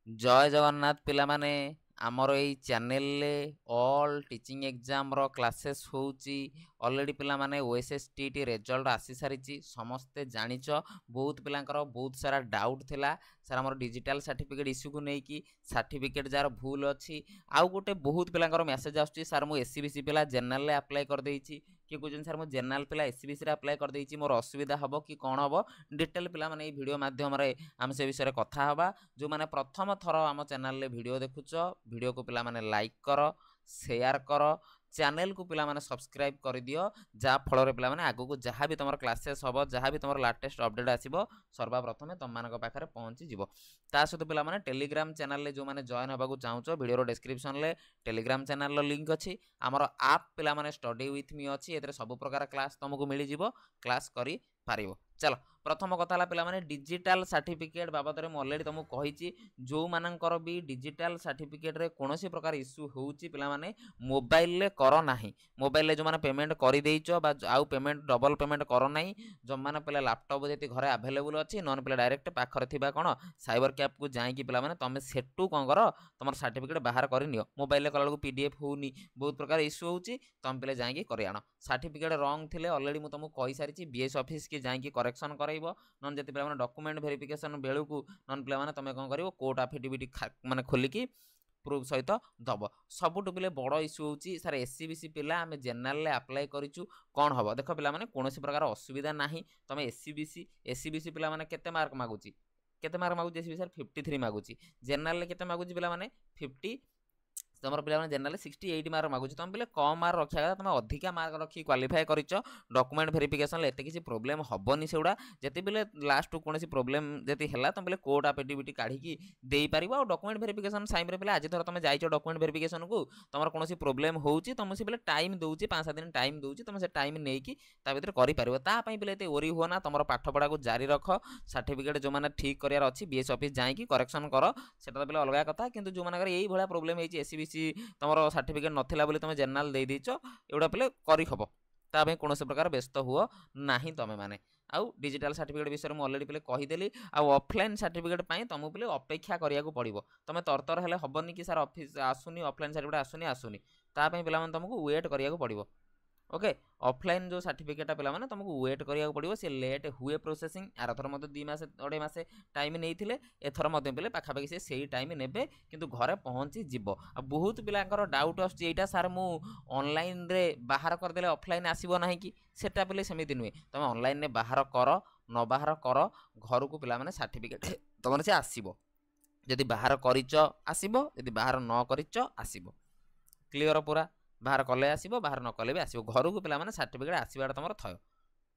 जय जगन्नाथ पिला माने आमर एई चैनल ले ऑल टीचिंग एग्जाम रो क्लासेस होउची ऑलरेडी पिला माने ओएसएसटीटी रिजल्ट आसी सारिची समस्ते जानिचो बहुत पिलांकर बहुत सारा डाउट थिला सर हमर डिजिटल सर्टिफिकेट इश्यू को नै कि सर्टिफिकेट जार भूल अछि आउ गोटे बहुत पिलांकर मेसेज आछी सर मु एससीबीसी पिला जनरल ले अप्लाई कर देइची कि कोजन सर मु जनरल पिला एससीबीसी रे अप्लाई कर देइची मोर असुविधा हबो कि कोन हबो डिटेल पिला माने ए वीडियो माध्यम रे हम से विषय रे कथा हबा जो माने प्रथम थर आम चैनल रे वीडियो देखुच वीडियो को पिला माने लाइक कर शेयर कर चैनल को पिला माने सब्सक्राइब कर दियो जा फल रे पिला माने आगु को जहाँ भी तुम क्लासेस हम जहाँ भी तुम लाटेस्ट अपडेट आसीबो सर्वप्रथम तुम मान पाखे पहुँची जीवो ता सहित पिला माने टेलीग्राम चैनल रे जो माने जॉइन होबा को चाहूचो वीडियो रो डिस्क्रिप्शन ले टेलीग्राम चैनल रो लिंक अछि हमर ऐप पिला माने स्टडी विथ मी अछि एतरे सब प्रकार क्लास तुमको मिली जीवो क्लास करी पारिबो चलो प्रथम कथा पिला माने डिजिटल सर्टिफिकेट बाबद में ऑलरेडी तुमको कही जो मानकर भी डिजिटल सर्टिफिकेट रे कौन प्रकार इश्यू होउची पिला माने मोबाइल ले कर नाही मोबाइल ले जो माने पेमेंट कर देइचो बा आउ पेमेंट डबल पेमेंट कर नाही जो माने पिला लैपटॉप जति घरे अवेलेबल अछि नन पिला डायरेक्ट पाखर थिबा कोन साइबर कैफ को जाई कि पिला माने तमे सेटू कोन कर तमर सर्टिफिकेट बाहर करि नियो मोबाइल ले कला को पीडीएफ होउनी बहुत प्रकार इश्यू होउची तम पिले जाई कि करि आनो सर्टिफिकेट रॉन्ग थिले ऑलरेडी मु तुमको कहि सारिची बीएस ऑफिस के जाई कि करेक्शन करइबो नन जति पिला माने डॉक्यूमेंट वेरिफिकेशन बेलू को नन पिला माने तमे कोन करिवो कोर्ट एफिडेविट माने खोली कि प्रूफ सहित दब सबुठ पिले बड़ इश्यू होची सर एससीबीसी पिला आम जनरल ले अप्लाई करिचु कौन हम देख पिला माने कोनोसी प्रकार असुविधा नाही तमे एससीबीसी पिला माने केते मार्क मागुची एससीबीसी सर 53 मागुची जनरल ले केते मागुची पिला माने 50 तुम पिला जनरल 68 मार्क मागुच तुम पे कम मार्क रखा कथा तुम अधिका मार्क रखी क्वालिफाई कर डॉक्यूमेंट वेरिफिकेशन एत किसी प्रोब्लेम हेनी से जिते बेले लास्ट कौन प्रोब्लेम जति है तुम पे कोर्ट एफिडेविट काढ़ी दे पार और डॉक्यूमेंट वेरिफिकेशन टाइम पे आज थर तुम जाइए डॉक्यूमेंट वेरिफिकेशन को तुम कौन प्रोब्लेम होची तुम से पे टाइम दूसरी 5-7 दिन टाइम दूसरी तुम से टाइम नहीं कि कर पे ओरी हुआ ना तुम पाठ पढ़ा को जारी रख सर्टिफिकेट जो मैंने ठीक करार अच्छी बीएस ऑफिस जाकि करेक्शन कर से पे अलग कथा कि जो मैंने यही भाया प्रोब्लेम है एससीबीसी तुम सर्टिफिकेट नथिला बोली तुम जनरल दे दीच एगुड़ा पे करहब ताप कौन प्रकार व्यस्त हुआ ना तुम मैंने आउ डिजिटल सर्टिफिकेट विषय में ऑलरेडी पे कहीदेली आउ ऑफलाइन सर्टिफिकेट तुमको पे अपेक्षा करिया पड़ो तुम तरतर हेले हेनी कि सर ऑफिस आसुनी ऑफलाइन सर्टिफिकेट आसुनी ताप पिला तुमको वेट करिया पड़ो ओके ऑफलाइन जो सर्टिफिकेट पिला माने तुमको वेट करिया पड़ो से लेट हुए प्रोसेसिंग आर थर मत 2 मास 2.5 मास टाइम नहीं एथर मत पे पाखापाखि से सही टाइम नेबे किंतु घरे पहुँची जीव आ बहुत पिलांकर डाउट आसटा सार मु ऑनलाइन रे बाहर करदेले ऑफलाइन आसीबो नाही कि सेटा पे सेमिति नुहे तुम ऑनलाइन रे बाहर कर न बाहर कर घर को पिला माने सर्टिफिकेट तुम से आसीबो जदि बाहर करिच आसीबो जदि बाहर न करिच आसीबो क्लियर पूरा बाहर कले आसीबो बाहर न कले भी आसीबो घर को पिला माने सर्टिफिकेट आसीबार तुम थय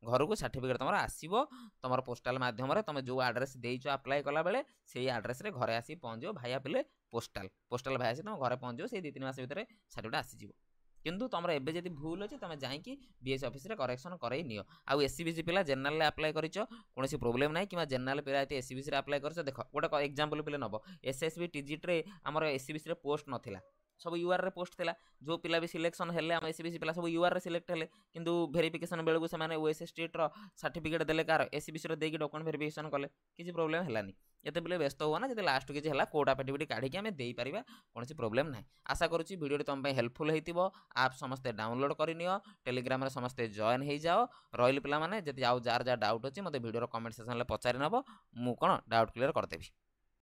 घर को सर्टिफिकेट तुम आसीबो तुम पोस्टाल माध्यम रे तुम जो एड्रेस देइचो अप्लाई कला बेले सेही एड्रेस रे घरे आसी पहुँचो भाया पिले पोस्टाल भाई आसी तुम घरे पहुँचो से 2-3 मास भितर सर्टिफिकेट आसीजिवो किंतु तुम एबे जदि भूल अच्छे तुम जाकि बीएस ऑफिस रे करेक्शन करई नियो आउ एससीबीसी पिला जनरल अप्लाई करिचो कोनोसी प्रोब्लेम नाही कि जनरल पिला एते एससीबीसी रे अप्लाई करछो देख गोटे एग्जांपल पिले नबो एसएसबी टीजीट रे हमर एससीबीसी रे पोस्ट नथिला सब यूआर रे पोस्ट थिला जो पिला भी सिलेक्शन हेले हम एससीबीसी पिला सब यूआर रे सिलेक्ट हेले किंतु वेरिफिकेशन बेलू से माने ओएसएसटी रो सर्टिफिकेट देले कार एससीबीसी रे देकी डॉक्यूमेंट वेरिफिकेशन कले किसी प्रोब्लेम हेलानी एते बेले व्यस्त हुआ ना जदि लास्ट किसी है कोर्ट एफिडेविट काढ़ी आम दे पार कौन प्रोब्लेम ना आशा करुँची वीडियो तुम हेल्पफुल होइतिबो आप समस्ते डाउनलोड करनियो टेलीग्राम रे समस्ते जॉइन हो जाओ रही पिला माने जदि आउ जार जार डाउट अच्छी मत वीडियो कमेंट सेक्शन में पचारि नब मु कौन डाउट क्लियर करदेवी।